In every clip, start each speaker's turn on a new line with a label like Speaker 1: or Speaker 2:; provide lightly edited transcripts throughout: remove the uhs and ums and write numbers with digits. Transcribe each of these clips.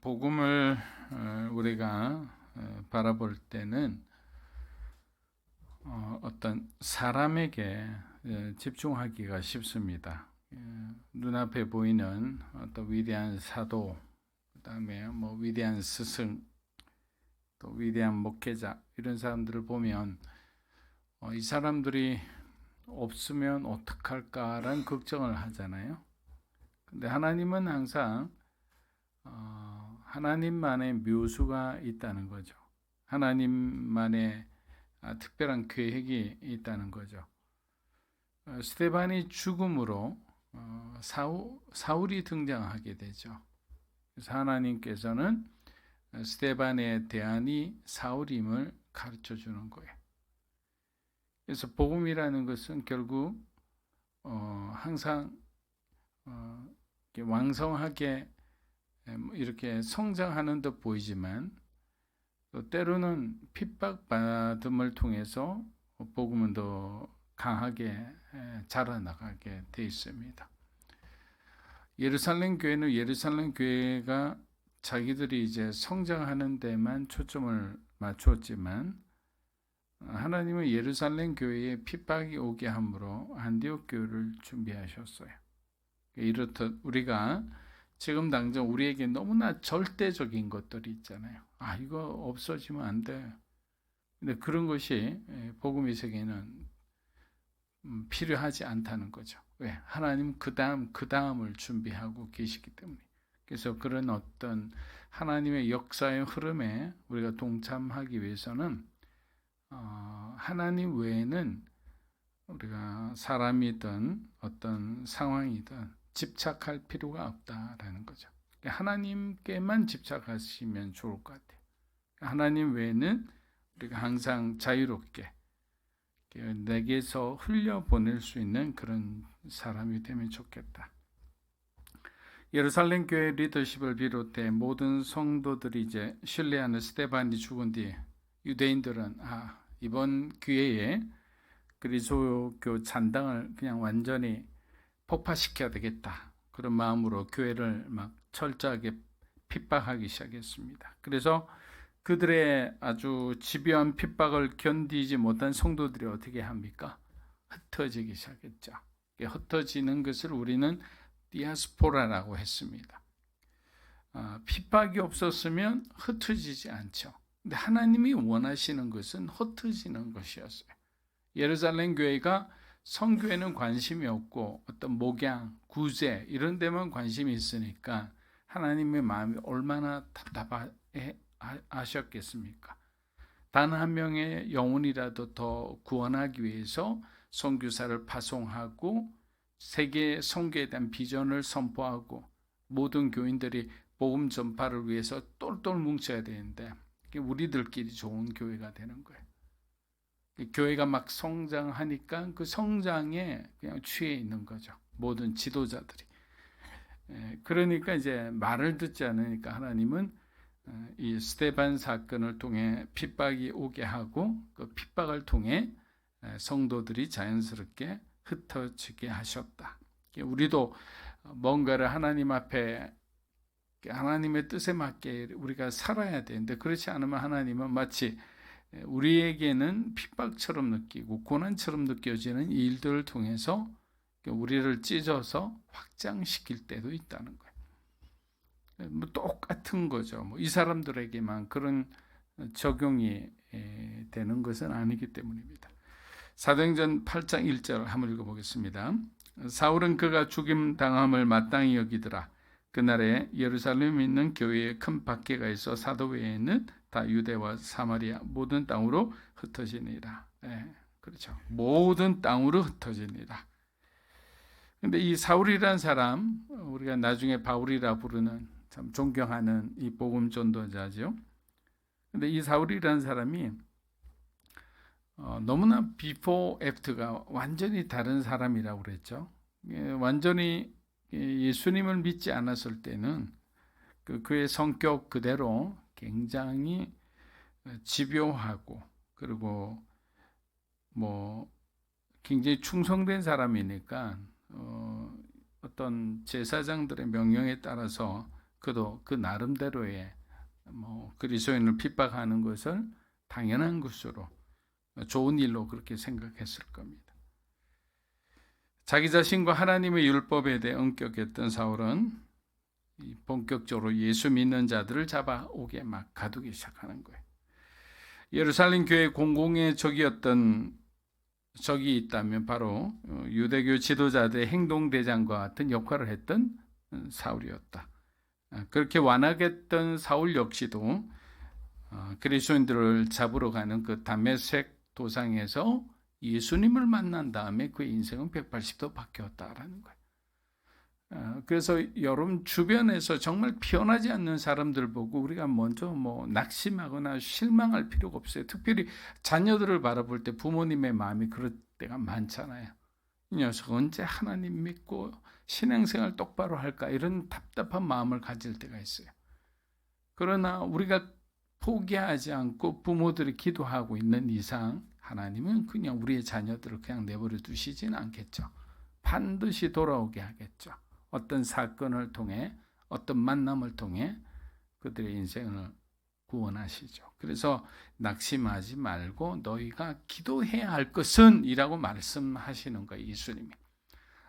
Speaker 1: 복음을 우리가 바라볼 때는 어떤 사람에게 집중하기가 쉽습니다. 눈앞에 보이는 어떤 위대한 사도, 그다음에 위대한 스승, 또 위대한 목회자 이런 사람들을 보면 이 사람들이 없으면 어떡할까라는 걱정을 하잖아요. 근데 하나님은 항상 하나님만의 묘수가 있다는 거죠. 하나님만의 특별한 계획이 있다는 거죠. 스데반이 죽음으로 사울이 등장하게 되죠. 그래서 하나님께서는 스데반의 대안이 사울임을 가르쳐 주는 거예요. 그래서 복음이라는 것은 결국 항상 왕성하게 이렇게 성장하는 듯 보이지만 또 때로는 핍박받음을 통해서 복음은 더 강하게 자라나가게 돼 있습니다. 예루살렘 교회는 예루살렘 교회가 자기들이 이제 성장하는 데만 초점을 맞췄지만 하나님은 예루살렘 교회에 핍박이 오게 함으로 안디옥 교회를 준비하셨어요. 이렇듯 우리가 지금 당장 우리에게 너무나 절대적인 것들이 있잖아요. 이거 없어지면 안 돼. 근데 그런 것이 복음의 세계는 필요하지 않다는 거죠. 왜? 하나님 그 다음을 준비하고 계시기 때문에. 그래서 그런 어떤 하나님의 역사의 흐름에 우리가 동참하기 위해서는 하나님 외에는 우리가 사람이든 어떤 상황이든 집착할 필요가 없다라는 거죠. 하나님께만 집착하시면 좋을 것 같아요. 하나님 외에는 우리가 항상 자유롭게 내게서 흘려보낼 수 있는 그런 사람이 되면 좋겠다. 예루살렘 교회 리더십을 비롯해 모든 성도들이 이제 신뢰하는 스데반이 죽은 뒤에 유대인들은 이번 기회에 그리스도교 잔당을 그냥 완전히 폭파시켜야 되겠다. 그런 마음으로 교회를 막 철저하게 핍박하기 시작했습니다. 그래서 그들의 아주 집요한 핍박을 견디지 못한 성도들이 어떻게 합니까? 흩어지기 시작했죠. 흩어지는 것을 우리는 디아스포라라고 했습니다. 핍박이 없었으면 흩어지지 않죠. 근데 하나님이 원하시는 것은 흩어지는 것이었어요. 예루살렘 교회가 성교에는 관심이 없고 어떤 목양, 구제 이런 데만 관심이 있으니까 하나님의 마음이 얼마나 답답하셨겠습니까? 단 한 명의 영혼이라도 더 구원하기 위해서 선교사를 파송하고 세계 선교에 대한 비전을 선포하고 모든 교인들이 복음 전파를 위해서 똘똘 뭉쳐야 되는데 우리들끼리 좋은 교회가 되는 거예요. 교회가 막 성장하니까 그 성장에 그냥 취해 있는 거죠. 모든 지도자들이. 그러니까 이제 말을 듣지 않으니까 하나님은 이 스데반 사건을 통해 핍박이 오게 하고 그 핍박을 통해 성도들이 자연스럽게 흩어지게 하셨다. 우리도 뭔가를 하나님 앞에 하나님의 뜻에 맞게 우리가 살아야 되는데 그렇지 않으면 하나님은 마치 우리에게는 핍박처럼 느끼고 고난처럼 느껴지는 일들을 통해서 우리를 찢어서 확장시킬 때도 있다는 거예요. 똑같은 거죠. 이 사람들에게만 그런 적용이 되는 것은 아니기 때문입니다. 사도행전 8장 1절 한번 읽어보겠습니다. 사울은 그가 죽임 당함을 마땅히 여기더라. 그날에 예루살렘에 있는 교회에 큰 박해가 있어 사도 외에는 다 유대와 사마리아 모든 땅으로 흩어지니라. 그렇죠. 모든 땅으로 흩어지니라. 근데 이 사울이라는 사람, 우리가 나중에 바울이라 부르는 참 존경하는 이 복음 전도자죠. 근데 이 사울이라는 사람이 너무나 비포 애프터가 완전히 다른 사람이라고 그랬죠. 완전히 예수님을 믿지 않았을 때는 그의 성격 그대로 굉장히 집요하고 그리고 굉장히 충성된 사람이니까 어떤 제사장들의 명령에 따라서 그도 그 나름대로의 그리스도인을 핍박하는 것을 당연한 것으로 좋은 일로 그렇게 생각했을 겁니다. 자기 자신과 하나님의 율법에 대해 엄격했던 사울은 본격적으로 예수 믿는 자들을 잡아오게 막 가두기 시작하는 거예요. 예루살렘 교회 공공의 적이었던 적이 있다면 바로 유대교 지도자들의 행동대장과 같은 역할을 했던 사울이었다. 그렇게 완악했던 사울 역시도 그리스도인들을 잡으러 가는 그 다메섹 도상에서 예수님을 만난 다음에 그의 인생은 180도 바뀌었다라는 거예요. 그래서 여러분 주변에서 정말 피어나지 않는 사람들 보고 우리가 먼저 낙심하거나 실망할 필요가 없어요. 특별히 자녀들을 바라볼 때 부모님의 마음이 그럴 때가 많잖아요. 이 녀석 언제 하나님 믿고 신앙생활 똑바로 할까, 이런 답답한 마음을 가질 때가 있어요. 그러나 우리가 포기하지 않고 부모들이 기도하고 있는 이상 하나님은 그냥 우리의 자녀들을 그냥 내버려 두시지는 않겠죠. 반드시 돌아오게 하겠죠. 어떤 사건을 통해, 어떤 만남을 통해 그들의 인생을 구원하시죠. 그래서 낙심하지 말고 너희가 기도해야 할 것은 이라고 말씀하시는 거예요. 예수님이.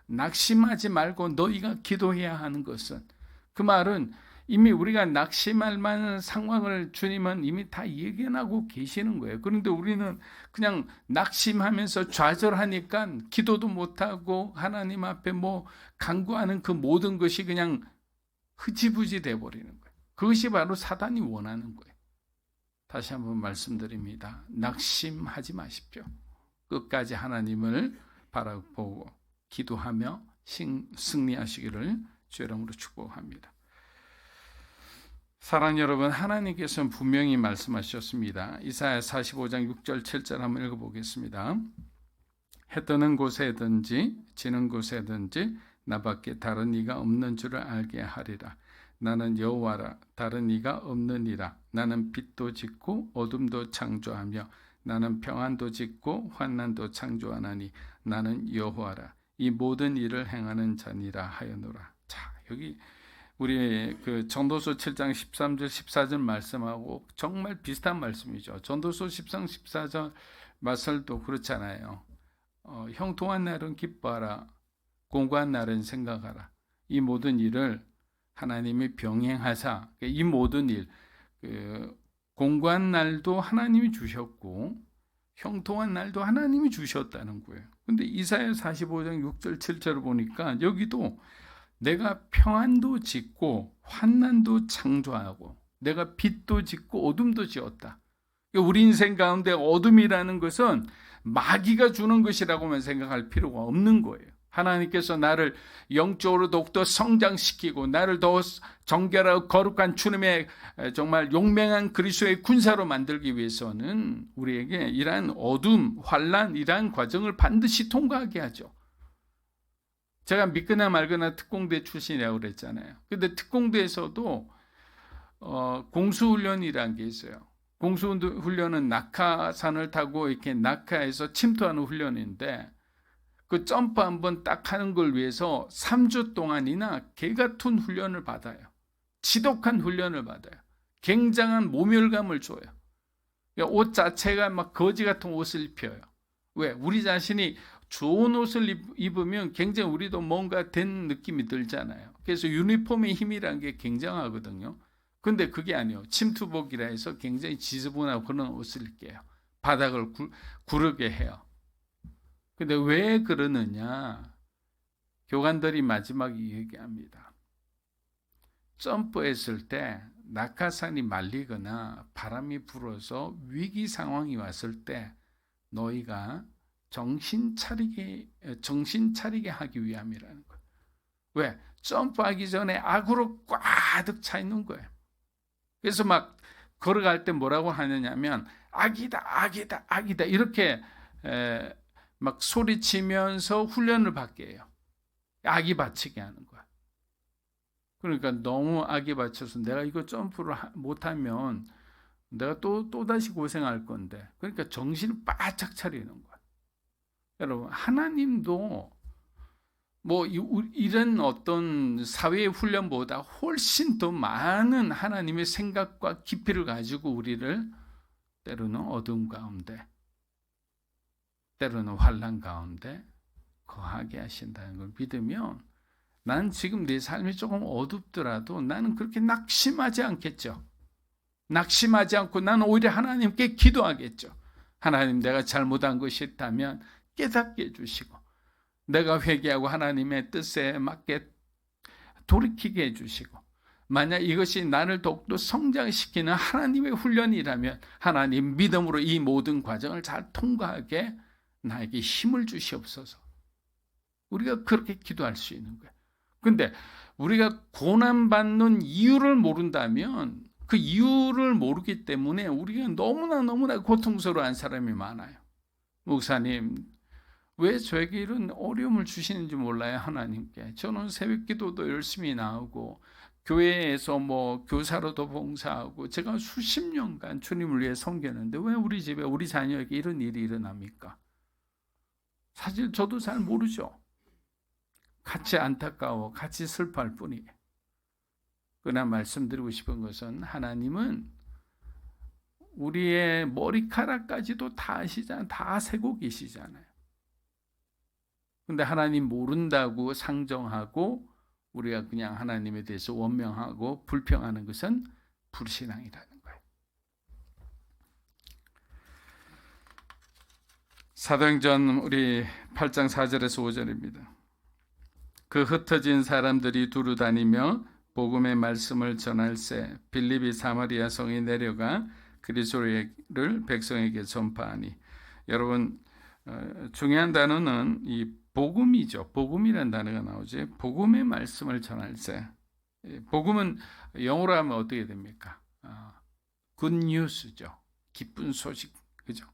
Speaker 1: 낙심하지 말고 너희가 기도해야 하는 것은, 그 말은 이미 우리가 낙심할 만한 상황을 주님은 이미 다 예견하고 계시는 거예요. 그런데 우리는 그냥 낙심하면서 좌절하니까 기도도 못하고 하나님 앞에 간구하는 그 모든 것이 그냥 흐지부지 돼버리는 거예요. 그것이 바로 사단이 원하는 거예요. 다시 한번 말씀드립니다. 낙심하지 마십시오. 끝까지 하나님을 바라보고 기도하며 승리하시기를 주의 이름으로 축복합니다. 사랑하는 여러분, 하나님께서는 분명히 말씀하셨습니다. 이사야 45장 6절 7절 한번 읽어보겠습니다. 해 뜨는 곳에든지 지는 곳에든지 나밖에 다른 이가 없는 줄을 알게 하리라. 나는 여호와라, 다른 이가 없느니라. 나는 빛도 짓고 어둠도 창조하며 나는 평안도 짓고 환난도 창조하나니 나는 여호와라. 이 모든 일을 행하는 자니라 하였노라. 자, 여기 우리 그 전도서 7장 13절 14절 말씀하고 정말 비슷한 말씀이죠. 전도서 13, 14절 말씀도 그렇잖아요. 형통한 날은 기뻐하라, 공고한 날은 생각하라. 이 모든 일을 하나님이 병행하사, 이 모든 일, 공고한 날도 하나님이 주셨고 형통한 날도 하나님이 주셨다는 거예요. 근데 이사야 45장 6절 7절을 보니까 여기도 내가 평안도 짓고 환난도 창조하고 내가 빛도 짓고 어둠도 지었다. 우리 인생 가운데 어둠이라는 것은 마귀가 주는 것이라고만 생각할 필요가 없는 거예요. 하나님께서 나를 영적으로 더욱더 성장시키고 나를 더 정결하고 거룩한 주님의 정말 용맹한 그리스도의 군사로 만들기 위해서는 우리에게 이러한 어둠, 환난, 이러한 과정을 반드시 통과하게 하죠. 제가 믿거나 말거나 특공대 출신이라고 그랬잖아요. 근데 특공대에서도 공수훈련이라는 게 있어요. 공수훈련은 낙하산을 타고 이렇게 낙하에서 침투하는 훈련인데 그 점프 한번 딱 하는 걸 위해서 3주 동안이나 개같은 훈련을 받아요. 지독한 훈련을 받아요. 굉장한 모멸감을 줘요. 옷 자체가 막 거지 같은 옷을 입혀요. 왜? 우리 자신이 좋은 옷을 입으면 굉장히 우리도 뭔가 된 느낌이 들잖아요. 그래서 유니폼의 힘이라는 게 굉장하거든요. 근데 그게 아니에요. 침투복이라 해서 굉장히 지저분하고 그런 옷을 입게요. 바닥을 구르게 해요. 근데 왜 그러느냐? 교관들이 마지막에 얘기합니다. 점프했을 때 낙하산이 말리거나 바람이 불어서 위기 상황이 왔을 때 너희가 정신 차리게 하기 위함이라는 거예요. 왜? 점프하기 전에 악으로 꽉득 차 있는 거예요. 그래서 막 걸어갈 때 뭐라고 하느냐면 악이다, 악이다, 악이다 이렇게 막 소리치면서 훈련을 받게 해요. 악이 받치게 하는 거야. 그러니까 너무 악이 받쳐서 내가 이거 점프를 못하면 내가 또다시 고생할 건데, 그러니까 정신을 바짝 차리는 거야. 여러분, 하나님도 뭐 이런 어떤 사회 훈련보다 훨씬 더 많은 하나님의 생각과 깊이를 가지고 우리를 때로는 어둠 가운데, 때로는 환난 가운데 거하게 하신다는 걸 믿으면 나는 지금 내 삶이 조금 어둡더라도 나는 그렇게 낙심하지 않겠죠. 낙심하지 않고 나는 오히려 하나님께 기도하겠죠. 하나님, 내가 잘못한 것이 있다면 깨닫게 해주시고, 내가 회개하고 하나님의 뜻에 맞게 돌이키게 해주시고, 만약 이것이 나를 더욱더 성장시키는 하나님의 훈련이라면 하나님, 믿음으로 이 모든 과정을 잘 통과하게 나에게 힘을 주시옵소서. 우리가 그렇게 기도할 수 있는 거예요. 근데 우리가 고난받는 이유를 모른다면, 그 이유를 모르기 때문에 우리가 너무나 고통스러워한 사람이 많아요. 목사님, 왜 저에게 이런 어려움을 주시는지 몰라요, 하나님께. 저는 새벽 기도도 열심히 나오고 교회에서 뭐 교사로도 봉사하고 제가 수십 년간 주님을 위해 섬겼는데 왜 우리 집에 우리 자녀에게 이런 일이 일어납니까? 사실 저도 잘 모르죠. 같이 안타까워, 같이 슬퍼할 뿐이에요. 그러나 말씀드리고 싶은 것은 하나님은 우리의 머리카락까지도 다 아시잖아요. 다 세고 계시잖아요. 근데 하나님 모른다고 상정하고 우리가 그냥 하나님에 대해서 원명하고 불평하는 것은 불신앙이라는 거예요. 사도행전 우리 8장 4절에서 5절입니다. 그 흩어진 사람들이 두루 다니며 복음의 말씀을 전할새 빌립이 사마리아 성에 내려가 그리스도를 백성에게 전파하니. 여러분, 중요한 단어는 이 복음이죠. 복음이라는 단어가 나오지. 복음의 말씀을 전할새. 복음은 영어로 하면 어떻게 됩니까? 굿뉴스죠. 기쁜 소식, 그죠?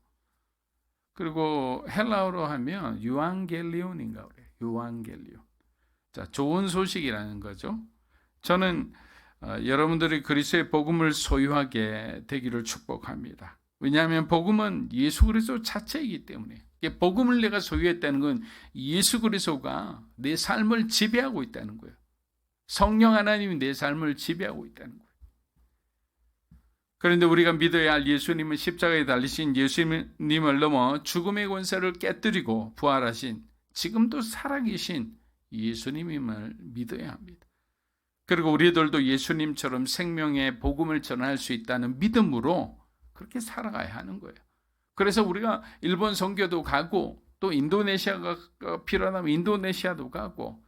Speaker 1: 그리고 헬라어로 하면 유앙겔리온인가 그래요. 유앙겔리온. 자, 좋은 소식이라는 거죠. 저는 여러분들이 그리스도의 복음을 소유하게 되기를 축복합니다. 왜냐하면 복음은 예수 그리스도 자체이기 때문에. 복음을 내가 소유했다는 건 예수 그리스도가 내 삶을 지배하고 있다는 거예요. 성령 하나님이 내 삶을 지배하고 있다는 거예요. 그런데 우리가 믿어야 할 예수님은 십자가에 달리신 예수님을 넘어 죽음의 권세를 깨뜨리고 부활하신 지금도 살아계신 예수님임을 믿어야 합니다. 그리고 우리들도 예수님처럼 생명의 복음을 전할 수 있다는 믿음으로 그렇게 살아가야 하는 거예요. 그래서 우리가 일본 선교도 가고 또 인도네시아가 필요하다면 인도네시아도 가고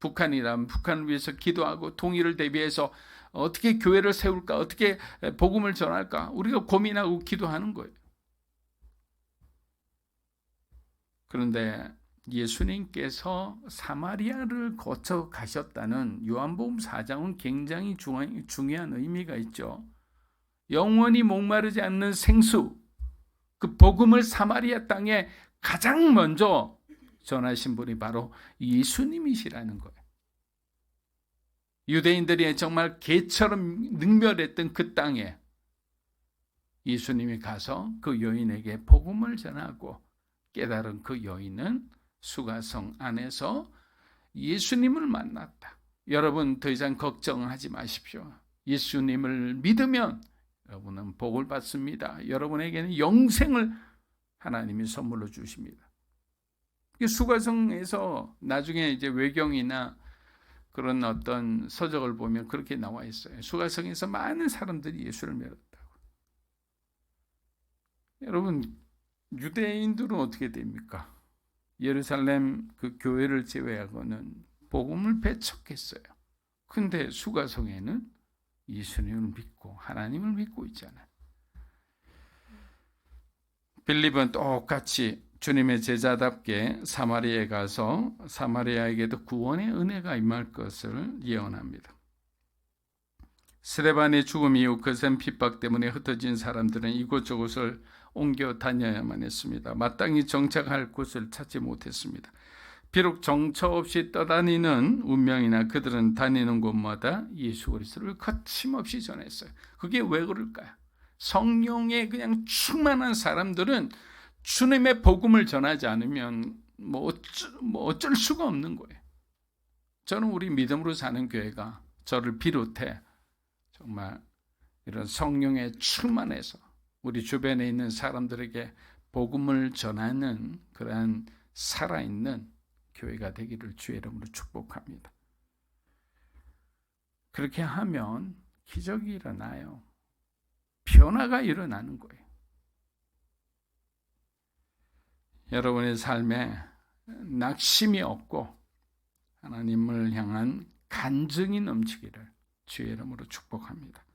Speaker 1: 북한이라면 북한을 위해서 기도하고 통일을 대비해서 어떻게 교회를 세울까, 어떻게 복음을 전할까 우리가 고민하고 기도하는 거예요. 그런데 예수님께서 사마리아를 거쳐 가셨다는 요한복음 4장은 굉장히 중요한 의미가 있죠. 영원히 목마르지 않는 생수, 그 복음을 사마리아 땅에 가장 먼저 전하신 분이 바로 예수님이시라는 거예요. 유대인들이 정말 개처럼 능멸했던 그 땅에 예수님이 가서 그 여인에게 복음을 전하고 깨달은 그 여인은 수가성 안에서 예수님을 만났다. 여러분 더 이상 걱정하지 마십시오. 예수님을 믿으면 여러분은 복을 받습니다. 여러분에게는 영생을 하나님이 선물로 주십니다. 수가성에서 나중에 이제 외경이나 그런 어떤 서적을 보면 그렇게 나와 있어요. 수가성에서 많은 사람들이 예수를 믿었다고. 여러분, 유대인들은 어떻게 됩니까? 예루살렘 그 교회를 제외하고는 복음을 배척했어요. 근데 수가성에는 예수님을 믿고 하나님을 믿고 있잖아요. 빌립은 똑같이 주님의 제자답게 사마리아에 가서 사마리아에게도 구원의 은혜가 임할 것을 예언합니다. 스데반의 죽음 이후 거센 핍박 때문에 흩어진 사람들은 이곳저곳을 옮겨 다녀야만 했습니다. 마땅히 정착할 곳을 찾지 못했습니다. 비록 정처 없이 떠다니는 운명이나 그들은 다니는 곳마다 예수 그리스도를 거침없이 전했어요. 그게 왜 그럴까요? 성령에 그냥 충만한 사람들은 주님의 복음을 전하지 않으면 어쩔 수가 없는 거예요. 저는 우리 믿음으로 사는 교회가 저를 비롯해 정말 이런 성령의 충만해서 우리 주변에 있는 사람들에게 복음을 전하는 그러한 살아있는 교회가 되기를 주의 이름으로 축복합니다. 그렇게 하면 기적이 일어나요. 변화가 일어나는 거예요. 여러분의 삶에 낙심이 없고 하나님을 향한 간증이 넘치기를 주의 이름으로 축복합니다.